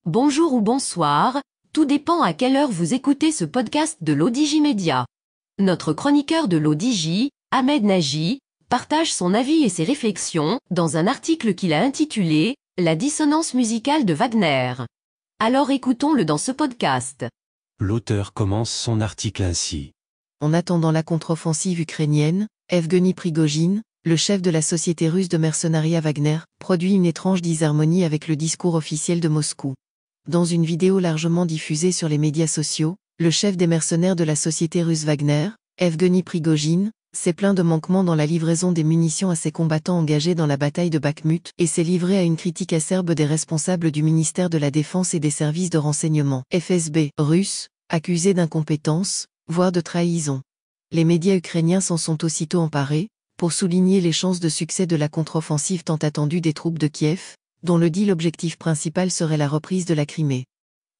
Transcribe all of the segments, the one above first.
Bonjour ou bonsoir, tout dépend à quelle heure vous écoutez ce podcast de l'ODJ Média. Notre chroniqueur de l'ODJ, Ahmed Nagy, partage son avis et ses réflexions dans un article qu'il a intitulé « La dissonance musicale de Wagner ». Alors écoutons-le dans ce podcast. L'auteur commence son article ainsi. En attendant la contre-offensive ukrainienne, Evgeny Prigojine, le chef de la société russe de mercenariat Wagner, produit une étrange disharmonie avec le discours officiel de Moscou. Dans une vidéo largement diffusée sur les médias sociaux, le chef des mercenaires de la société russe Wagner, Evgeny Prigojine, s'est plaint de manquements dans la livraison des munitions à ses combattants engagés dans la bataille de Bakhmut et s'est livré à une critique acerbe des responsables du ministère de la Défense et des services de renseignement, FSB, russes, accusés d'incompétence, voire de trahison. Les médias ukrainiens s'en sont aussitôt emparés, pour souligner les chances de succès de la contre-offensive tant attendue des troupes de Kiev, dont l'objectif principal serait la reprise de la Crimée.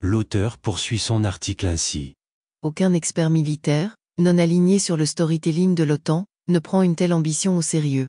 L'auteur poursuit son article ainsi. Aucun expert militaire, non aligné sur le storytelling de l'OTAN, ne prend une telle ambition au sérieux.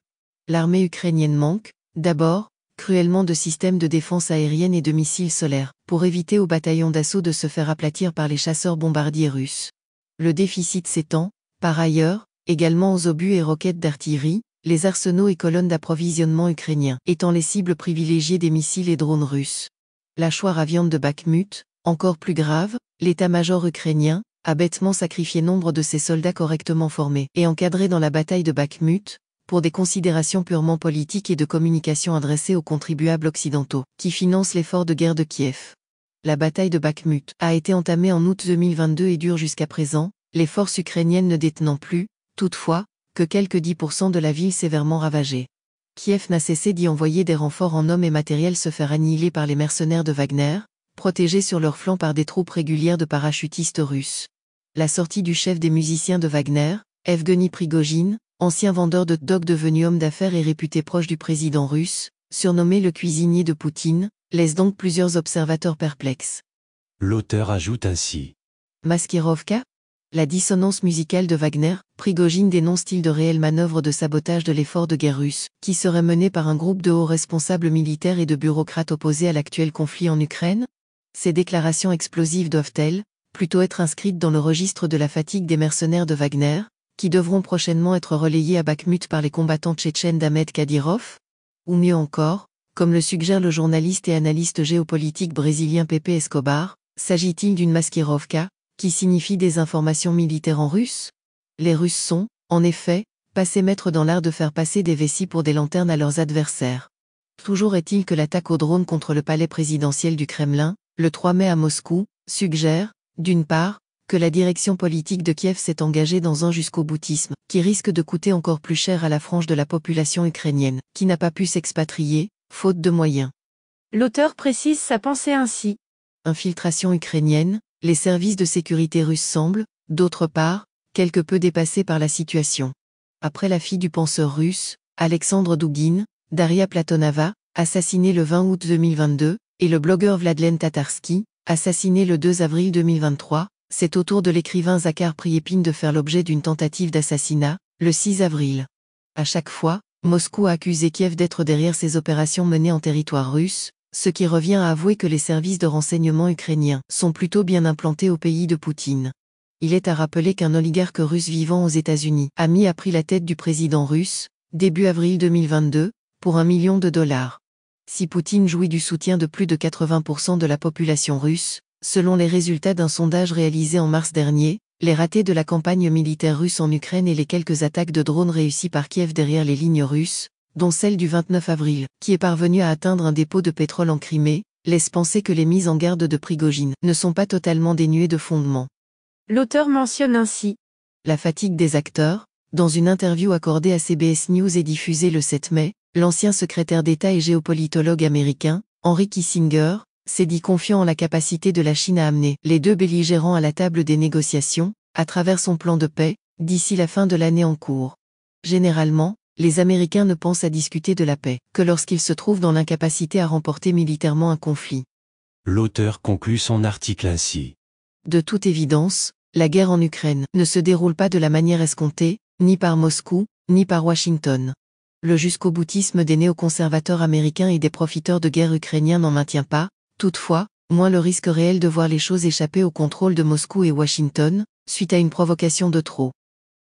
L'armée ukrainienne manque, d'abord, cruellement de systèmes de défense aérienne et de missiles solaires, pour éviter aux bataillons d'assaut de se faire aplatir par les chasseurs-bombardiers russes. Le déficit s'étend, par ailleurs, également aux obus et roquettes d'artillerie, les arsenaux et colonnes d'approvisionnement ukrainiens étant les cibles privilégiées des missiles et drones russes. La choire à viande de Bakhmut, encore plus grave, l'état-major ukrainien, a bêtement sacrifié nombre de ses soldats correctement formés et encadrés dans la bataille de Bakhmut, pour des considérations purement politiques et de communication adressées aux contribuables occidentaux, qui financent l'effort de guerre de Kiev. La bataille de Bakhmut a été entamée en août 2022 et dure jusqu'à présent, les forces ukrainiennes ne détenant plus, toutefois, que quelques 10% de la ville sévèrement ravagée. Kiev n'a cessé d'y envoyer des renforts en hommes et matériel se faire annihiler par les mercenaires de Wagner, protégés sur leurs flancs par des troupes régulières de parachutistes russes. La sortie du chef des musiciens de Wagner, Evgeny Prigojine, ancien vendeur de drogue devenu homme d'affaires et réputé proche du président russe, surnommé le cuisinier de Poutine, laisse donc plusieurs observateurs perplexes. L'auteur ajoute ainsi. Maskirovka ? La dissonance musicale de Wagner, Prigojine dénonce-t-il de réelles manœuvres de sabotage de l'effort de guerre russe, qui serait mené par un groupe de hauts responsables militaires et de bureaucrates opposés à l'actuel conflit en Ukraine ? Ces déclarations explosives doivent-elles, plutôt être inscrites dans le registre de la fatigue des mercenaires de Wagner, qui devront prochainement être relayés à Bakhmut par les combattants tchétchènes d'Ahmed Kadyrov ? Ou mieux encore, comme le suggère le journaliste et analyste géopolitique brésilien Pepe Escobar, s'agit-il d'une maskirovka, qui signifie des informations militaires en russe? Les Russes sont, en effet, passés maîtres dans l'art de faire passer des vessies pour des lanternes à leurs adversaires. Toujours est-il que l'attaque au drone contre le palais présidentiel du Kremlin, le 3 mai à Moscou, suggère, d'une part, que la direction politique de Kiev s'est engagée dans un jusqu'au-boutisme, qui risque de coûter encore plus cher à la frange de la population ukrainienne, qui n'a pas pu s'expatrier, faute de moyens. L'auteur précise sa pensée ainsi. Infiltration ukrainienne, les services de sécurité russes semblent, d'autre part, quelque peu dépassés par la situation. Après la fille du penseur russe, Alexandre Douguine, Daria Platonava, assassinée le 20 août 2022, et le blogueur Vladlen Tatarsky, assassiné le 2 avril 2023, c'est au tour de l'écrivain Zakhar Priepine de faire l'objet d'une tentative d'assassinat, le 6 avril. À chaque fois, Moscou a accusé Kiev d'être derrière ces opérations menées en territoire russe, ce qui revient à avouer que les services de renseignement ukrainiens sont plutôt bien implantés au pays de Poutine. Il est à rappeler qu'un oligarque russe vivant aux États-Unis a pris la tête du président russe, début avril 2022, pour $1 million. Si Poutine jouit du soutien de plus de 80% de la population russe, selon les résultats d'un sondage réalisé en mars dernier, les ratés de la campagne militaire russe en Ukraine et les quelques attaques de drones réussies par Kiev derrière les lignes russes, dont celle du 29 avril, qui est parvenue à atteindre un dépôt de pétrole en Crimée, laissent penser que les mises en garde de Prigojine ne sont pas totalement dénuées de fondement. L'auteur mentionne ainsi. La fatigue des acteurs. Dans une interview accordée à CBS News et diffusée le 7 mai, l'ancien secrétaire d'État et géopolitologue américain, Henry Kissinger, s'est dit confiant en la capacité de la Chine à amener les deux belligérants à la table des négociations, à travers son plan de paix, d'ici la fin de l'année en cours. Généralement, les Américains ne pensent à discuter de la paix que lorsqu'ils se trouvent dans l'incapacité à remporter militairement un conflit. L'auteur conclut son article ainsi. De toute évidence, la guerre en Ukraine ne se déroule pas de la manière escomptée, ni par Moscou, ni par Washington. Le jusqu'au-boutisme des néoconservateurs américains et des profiteurs de guerre ukrainiens n'en maintient pas, toutefois, moins le risque réel de voir les choses échapper au contrôle de Moscou et Washington, suite à une provocation de trop.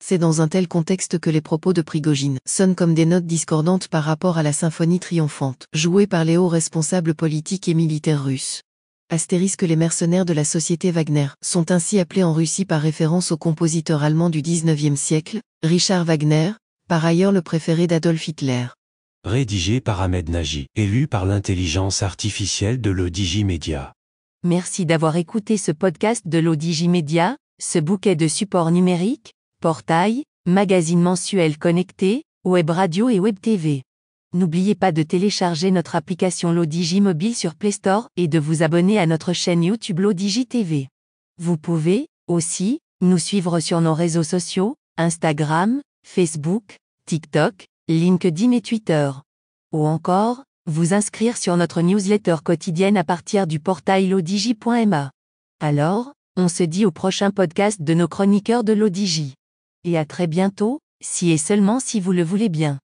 C'est dans un tel contexte que les propos de Prigojine sonnent comme des notes discordantes par rapport à la symphonie triomphante, jouée par les hauts responsables politiques et militaires russes. Astérisque les mercenaires de la société Wagner sont ainsi appelés en Russie par référence au compositeur allemand du XIXe siècle, Richard Wagner, par ailleurs le préféré d'Adolf Hitler. Rédigé par Ahmed Nagy, élu par l'intelligence artificielle de l'Odigimédia. Merci d'avoir écouté ce podcast de l'Odigimédia, ce bouquet de supports numériques, portail, magazine mensuel connecté, web radio et web TV. N'oubliez pas de télécharger notre application l'Odigi Mobile sur Play Store et de vous abonner à notre chaîne YouTube l'Odigi TV. Vous pouvez, aussi, nous suivre sur nos réseaux sociaux, Instagram, Facebook, TikTok, LinkedIn et Twitter. Ou encore, vous inscrire sur notre newsletter quotidienne à partir du portail lodigi.ma. Alors, on se dit au prochain podcast de nos chroniqueurs de l'Odigi. Et à très bientôt, si et seulement si vous le voulez bien.